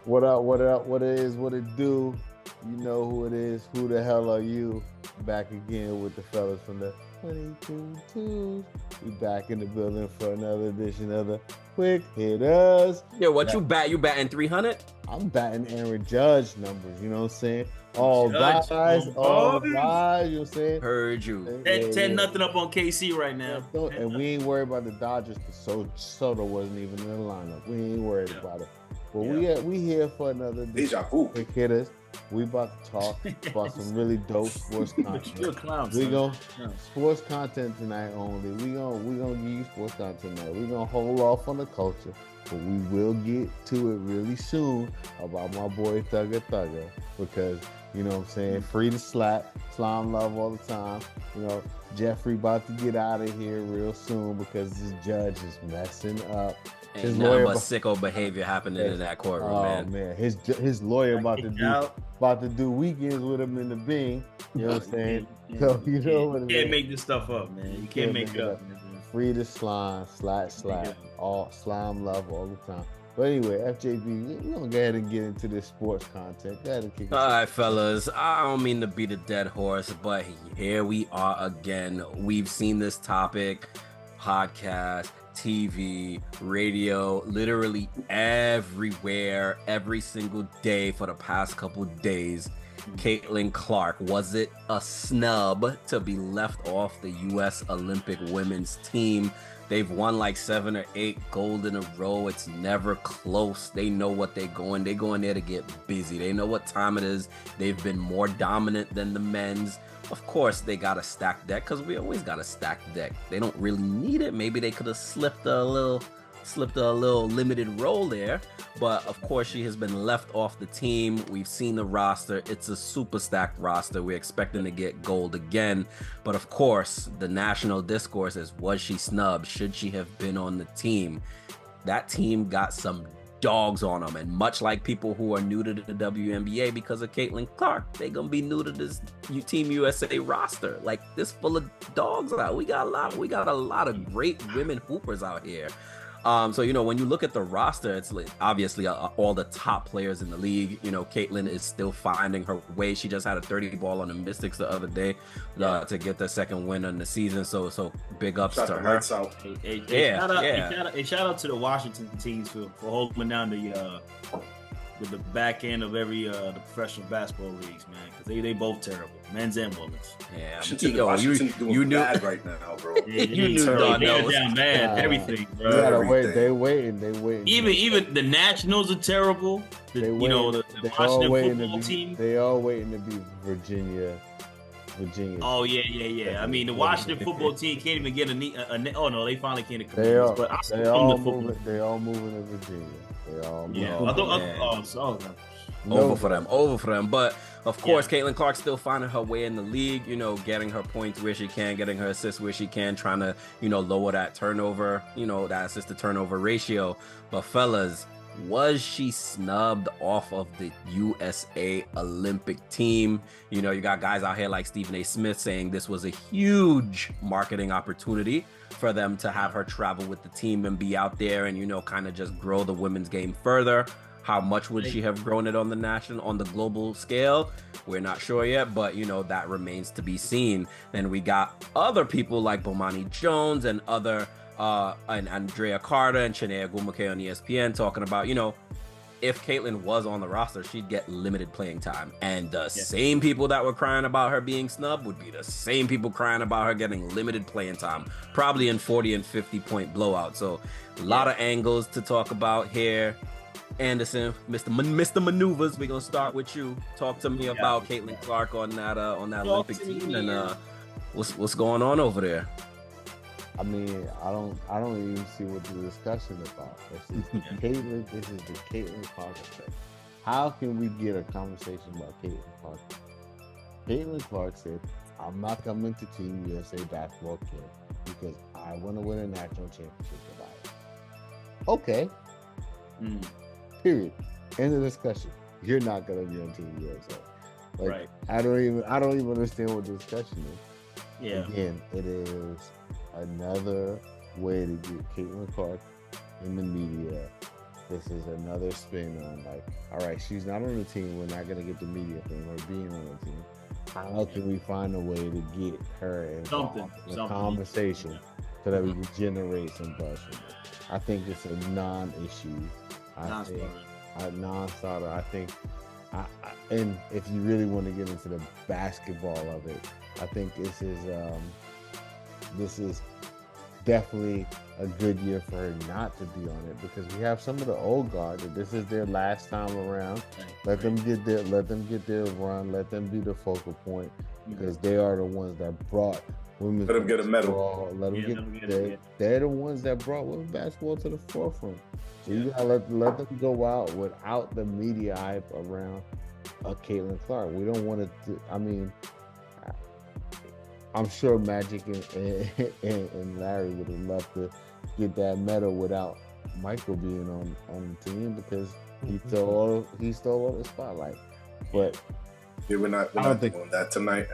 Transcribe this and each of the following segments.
What up? What up? What it is? What it do? You know who it is. Who the hell are you? Back again with the fellas from the 22 We back in the building for another edition of the Quick Hitters. Yeah, what you bat? You batting 300? I'm batting Aaron Judge numbers. You know what I'm saying? All Judge, rise, all boys. rise. You know what I'm saying? Heard you. 10 nothing up on KC right now. And we ain't worried about the Dodgers because Soto wasn't even in the lineup. We ain't worried about it. But we here for another Deja vu. Quick Hitters. We about to talk about some really dope sports content. You're a clown, We son. gon' sports content tonight only. We gonna give you sports content tonight. We gonna hold off on the culture, but we will get to it really soon about my boy Thugger because you know what I'm saying, free to slap, slime love all the time. You know, Jeffrey about to get out of here real soon because this judge is messing up. Ain't nothing but sicko behavior happening in that courtroom, man. His lawyer about to do weekends with him in the Bing. You know what I'm saying? So you know what I mean. You can't make this stuff up, man. You can't make it up. Free to slime, slap, all slime love all the time. But anyway, FJB, we're gonna go ahead and get into this sports content. Go ahead and kick it. All right, fellas. I don't mean to beat a dead horse, but here we are again. We've seen this topic, podcast, TV, radio, literally everywhere, every single day for the past couple days. Caitlin Clark, was it a snub to be left off the U.S. Olympic women's team? They've won like 7 or 8 gold in a row. It's never close. They know what they're going. They go in there to get busy. They know what time it is. They've been more dominant than the men's. Of course, they got a stacked deck because we always got a stacked deck. They don't really need it. Maybe they could have slipped a little limited role there. But of course, she has been left off the team. We've seen the roster. It's a super stacked roster. We're expecting to get gold again. But of course, the national discourse is, was she snubbed? Should she have been on the team? That team got some dogs on them, and much like people who are new to the WNBA because of Caitlin Clark, they gonna be new to this Team USA roster. Like, this full of dogs out. We got a lot of great women hoopers out here. So, you know, when you look at the roster, it's like obviously all the top players in the league. You know, Caitlin is still finding her way. She just had a 30 ball on the Mystics the other day to get the second win in the season. So big ups to her. Shout out to the Washington teams for holding down the back end of every the professional basketball leagues, man, because they both terrible, men's and women's. Yeah, Washington's doing bad right now, bro. You knew down bad, everything, bro. They waiting. Even the Nationals are terrible. The Washington football team. They all waiting to be Virginia. Oh yeah. I mean, the Washington football team can't even get oh no, they finally can't. They all moving to Virginia. Over for them. But of course, Caitlin Clark still finding her way in the league, you know, getting her points where she can, getting her assists where she can, trying to, you know, lower that turnover, you know, that assist to turnover ratio. But fellas, was she snubbed off of the USA Olympic team? You know, you got guys out here like Stephen A. Smith saying this was a huge marketing opportunity for them to have her travel with the team and be out there and, you know, kind of just grow the women's game further. How much would she have grown it on the global scale? We're not sure yet, but, you know, that remains to be seen. Then we got other people like Bomani Jones and other and Andrea Carter and Chinea Gumake on ESPN talking about, you know, if Caitlin was on the roster, she'd get limited playing time. And the same people that were crying about her being snubbed would be the same people crying about her getting limited playing time, probably in 40 and 50 point blowouts. So a lot of angles to talk about here. Anderson, Mr. Maneuvers, we're gonna start with you. Talk to me about Caitlin Clark on that Olympic team and what's going on over there. I mean, I don't even see what the discussion is about. This is the Caitlin Clark effect. How can we get a conversation about Caitlin Clark? Caitlin Clark said, I'm not coming to Team USA basketball camp because I want to win a national championship with I. Okay. Period. End of discussion. You're not gonna be on Team USA. Like, right. I don't even understand what the discussion is. Yeah. Again, it is another way to get Caitlin Clark in the media this is another spin on like, all right, she's not on the team. We're not gonna get the media from her being on the team. How can we find a way to get her in a conversation so that we can generate some buzz from it? I think it's a non-issue. Non-starter. I think, and if you really want to get into the basketball of it, I think this is definitely a good year for her not to be on it, because we have some of the old guard that this is their last time around. Let them get their run. Let them be the focal point, because they are the ones that brought women's. Let them get a medal. They're the ones that brought women's basketball to the forefront. So you gotta let them go out without the media hype around Caitlin Clark. We don't want to. I mean, I'm sure Magic and Larry would have loved to get that medal without Michael being on the team, because he stole all the spotlight. But we're not doing that tonight.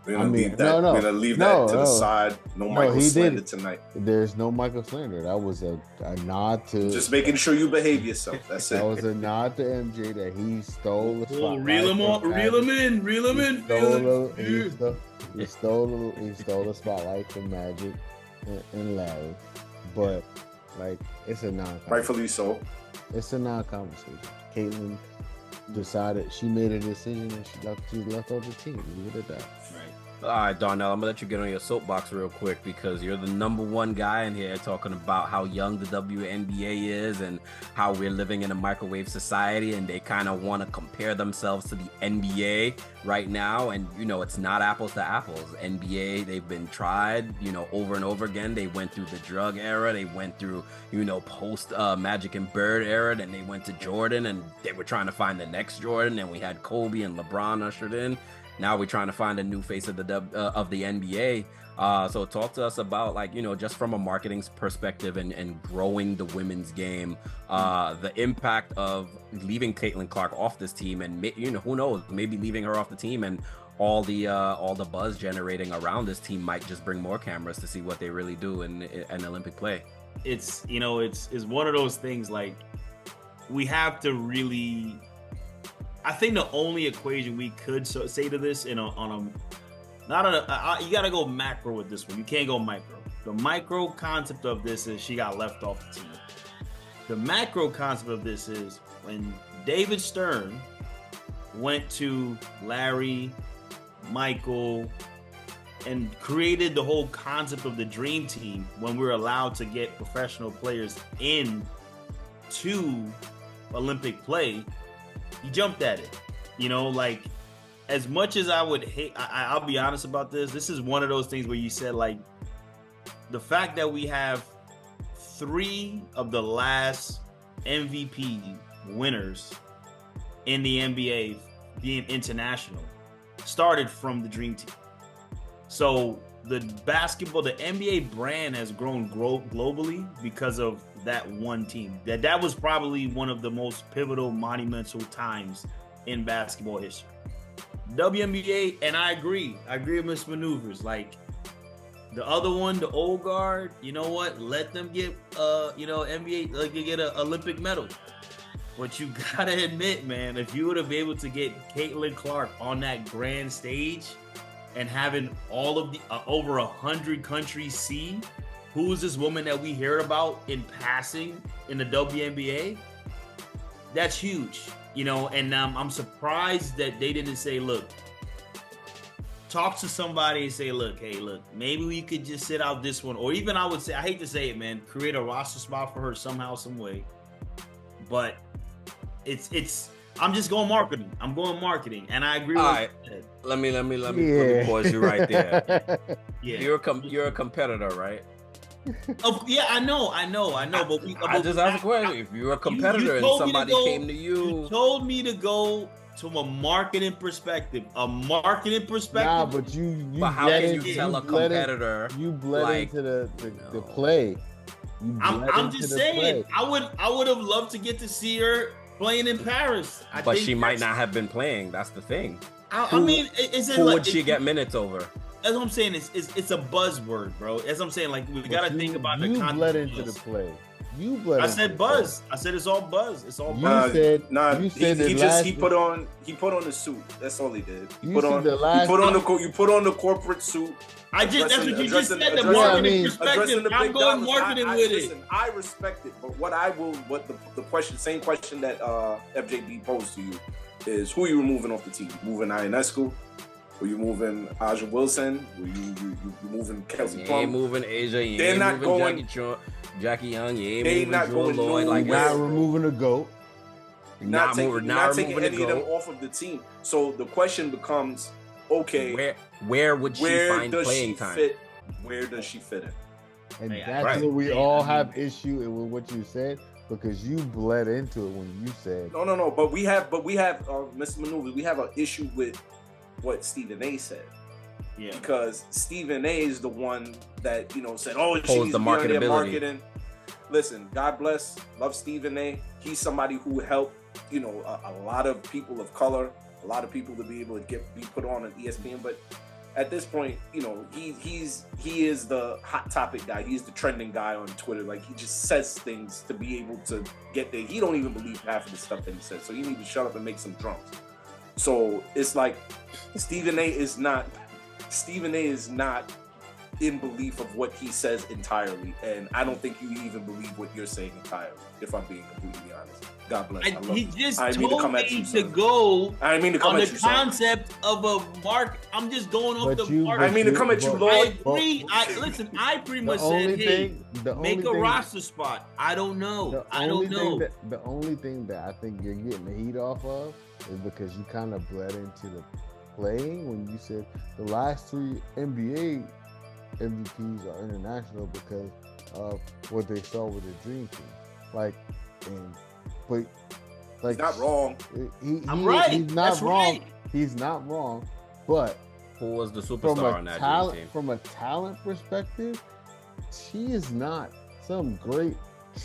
We're gonna leave to the side. No Michael slander tonight. There's no Michael slander. That was a nod to just making sure you behave yourself. That's it. That was a nod to MJ that he stole the spotlight. Reel him in. He stole the spotlight from Magic and Larry. But like, it's a non-conversation. Rightfully so. It's a non-conversation. Caitlin decided, she made a decision, and she left off the team. Leave it at that. All right, Darnell, I'm gonna let you get on your soapbox real quick, because you're the number one guy in here talking about how young the WNBA is and how we're living in a microwave society, and they kind of want to compare themselves to the NBA right now. And it's not apples to apples. NBA, they've been tried over and over again. They went through the drug era, they went through post Magic and Bird era, then they went to Jordan, and they were trying to find the next Jordan, and we had Kobe and LeBron ushered in. Now we're trying to find a new face of the NBA. So talk to us about, just from a marketing perspective and growing the women's game, the impact of leaving Caitlin Clark off this team, and who knows, maybe leaving her off the team and all the buzz generating around this team might just bring more cameras to see what they really do in Olympic play. It's it's one of those things, like, we have to really. I think the only equation we could say to this you gotta go macro with this one. You can't go micro. The micro concept of this is she got left off the team. The macro concept of this is when David Stern went to Larry, Michael, and created the whole concept of the dream team, when we're allowed to get professional players in to Olympic play, he jumped at it. Like, as much as I would hate, I'll be honest about this. This is one of those things where you said, like, the fact that we have 3 of the last MVP winners in the NBA being international started from the dream team. So the NBA brand has grown globally because of that one team. That was probably one of the most pivotal, monumental times in basketball history. WNBA, and I agree with Miss Maneuvers. Like, the other one, the old guard, you know what? Let them get NBA, like, you get an Olympic medal. But you gotta admit, man, if you would have been able to get Caitlin Clark on that grand stage and having all of the over 100 countries see who is this woman that we heard about in passing in the WNBA, that's huge, and I'm surprised that they didn't say, look, talk to somebody and say, look, maybe we could just sit out this one, or even, I would say, I hate to say it, man, create a roster spot for her somehow, some way. But I'm just going marketing. I'm going marketing, and I agree with that. Let me pause you right there. Yeah. You're a competitor, right? Yeah, I know. But I just asked a question. If you're a competitor and somebody came to you, told me to go to a marketing perspective. Nah, but But how can you tell a competitor? You bled into the play. I'm just saying. I would have loved to get to see her playing in Paris. But she might not have been playing. That's the thing. Who would she get minutes over? That's what I'm saying. It's a buzzword, bro. As I'm saying, like, we got to think about the context. You bled into the play. You bled. I said buzz. I said it's all buzz. It's all You buzz. said he put on the suit. That's all he did. You put on the corporate suit. That's what you just said. The marketing perspective. I'm going marketing with it. Listen, I respect it, but same question that FJB posed to you is, who are you removing off the team? Moving Ionescu? Were you moving Aja Wilson? Were you moving Kelsey Plum? You ain't moving Asia. You They're ain't not moving going. Jackie Young. You ain't They moving not Jewel going Lloyd. Like nowhere. not removing a goat. Not taking removing any of them off of the team. So the question becomes, okay, where would she find playing time? Where does she fit in? And that's where we all have issue with what you said, because you bled into it when you said no. But we have Mr. Maneuver. We have an issue with what Stephen A. said. Yeah. Because Stephen A. is the one that said, "Oh, she's the marketing." Listen, God bless, love Stephen A. He's somebody who helped a lot of people of color, a lot of people to be able to be put on ESPN. But at this point, he is the hot topic guy. He's the trending guy on Twitter. Like, he just says things to be able to get there. He don't even believe half of the stuff that he says. So you need to shut up and make some drums. So it's like Stephen A. is not in belief of what he says entirely, and I don't think you even believe what you're saying entirely, if I'm being completely honest. God bless. He just told me to go I didn't mean to come on at the you, concept of a mark. I'm just going off the mark. I didn't mean to come at you, Lord. I agree. I pretty much said, hey, make a roster spot. I don't know. The only thing that I think you're getting the heat off of is because you kind of bled into the playing when you said the last 3 NBA MVPs are international because of what they saw with the Dream Team. He's not wrong. I'm right. He's not That's wrong. right. He's not wrong. But who was the superstar on that Dream Team? From a talent perspective, she is not some great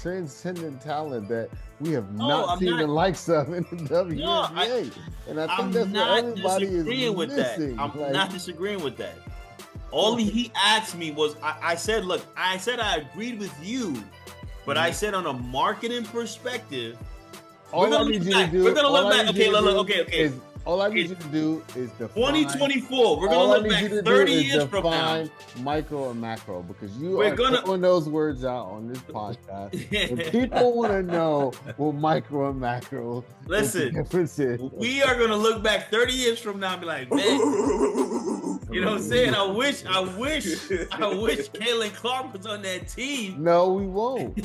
transcendent talent that we have not seen the likes of in the WNBA. And I think that's what everybody is missing. I'm not disagreeing with that. All he asked me was, I said I agreed with you, but I said on a marketing perspective, we're gonna look back. Okay. All I need you to do is define 2024. We're gonna look back 30 years from now. Micro and macro, because we're throwing those words out on this podcast. If people want to know what micro and macro difference is, we are gonna look back 30 years from now and be like, man, you know what I'm saying? I wish Caitlin Clark was on that team. No, we won't.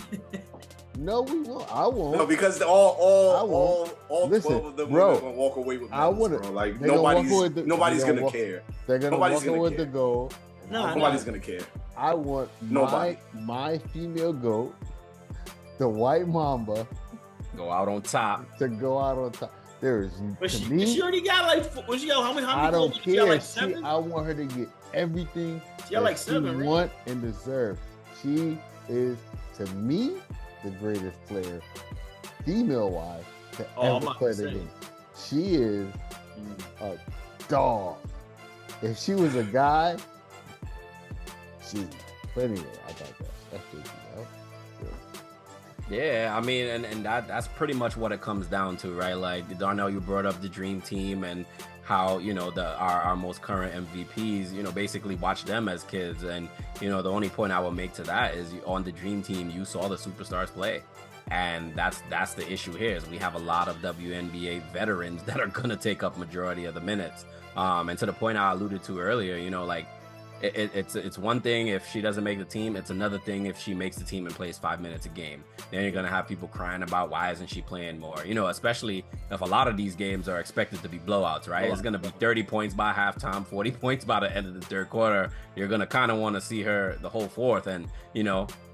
No, we won't. I won't. No, because all 12 of them are gonna walk away with medals, bro. Like, nobody's gonna care. They're gonna walk away with the gold. Nobody's gonna care. I want my female goat, the white mamba, go out on top. To go out on top. There is. But she already got how many? I don't care. I want her to get everything she got like 7, right? Want and deserve. She is, to me, the greatest player, female-wise, to ever play the game. She is a dog. If she was a guy, but anyway, I got that. That's just, Yeah, I mean, and that's pretty much what it comes down to, right? Like, Darnell, you brought up the Dream Team and how, our most current MVPs, basically watch them as kids. And, the only point I will make to that is on the Dream Team, you saw the superstars play. And that's the issue here is we have a lot of WNBA veterans that are going to take up majority of the minutes. And to the point I alluded to earlier, it's one thing if she doesn't make the team. It's another thing if she makes the team and plays 5 minutes a game. Then you're going to have people crying about why isn't she playing more? Especially if a lot of these games are expected to be blowouts, right? It's going to be 30 points by halftime, 40 points by the end of the third quarter. You're going to kind of want to see her the whole fourth. And,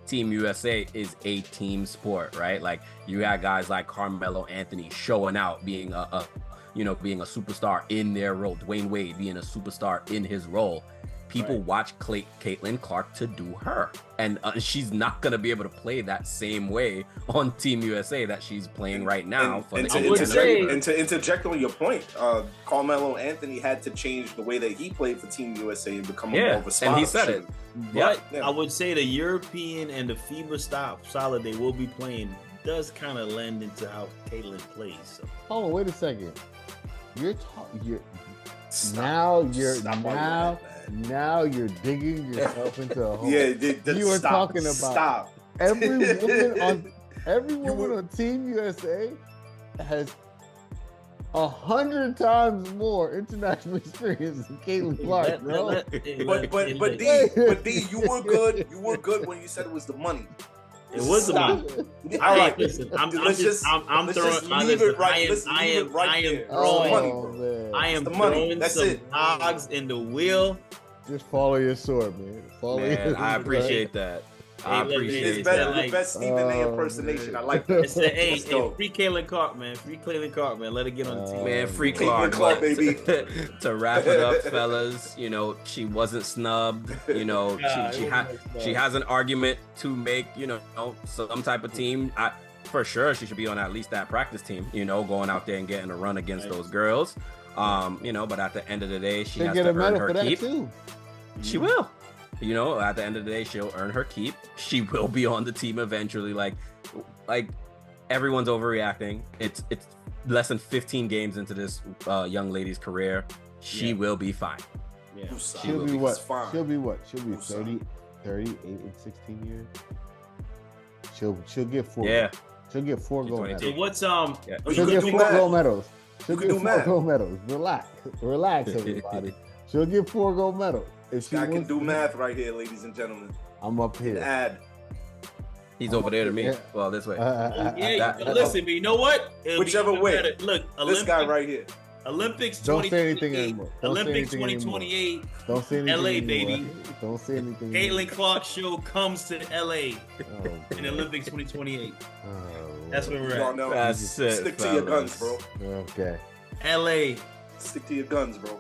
Team USA is a team sport, right? Like, you got guys like Carmelo Anthony showing out, being being a superstar in their role. Dwayne Wade being a superstar in his role. People watch Caitlin Clark to do her, and she's not gonna be able to play that same way on Team USA that she's playing right now. And to interject on your point, Carmelo Anthony had to change the way that he played for Team USA and become more of a spot. And he said it. But I would say the European and the FIBA style they will be playing does kind of lend into how Caitlin plays. So. Hold on, wait a second. Now you're digging yourself into a hole. You were talking about every woman on Team USA has 100 times more international experience than Caitlin Clark, bro. But D, you were good. You were good when you said it was the money. It was the money. All right, listen. I'm throwing some hogs in the wheel. Just follow your sword, man. I appreciate that. I appreciate that. The best Stephen A. impersonation. I like that. Hey, free Caitlin Clark, man. Free Caitlin Clark, man. Let her get on the team. Man, free Clark, baby. To wrap it up, fellas, she wasn't snubbed. She has an argument to make, some type of team. For sure, she should be on at least that practice team, going out there and getting a run against those girls. But at the end of the day, she has to earn her keep. She will. At the end of the day, she'll earn her keep. She will be on the team eventually. Like everyone's overreacting. It's less than 15 games into this young lady's career. She will be fine. Yeah. She'll be what? She'll be 30, 38 and 16 years. She'll get 4. Yeah. She'll get 4 gold medals. So what's She'll get 4 gold medals. She'll get 4 gold medals. Relax, everybody. She'll get 4 gold medals. If I can do math right here, ladies and gentlemen. I'm up here. He's over there to me. Well, this way. Listen, but you know what? Whichever way. Look, this guy right here. Olympics. Don't say anything anymore. Olympics 2028. Don't say anything. LA, anymore. baby. Don't say anything. Caitlin Clark show comes to LA in Olympics 2028. That's where we're at. That's it. Stick to your guns, bro. Okay. LA. Stick to your guns, bro.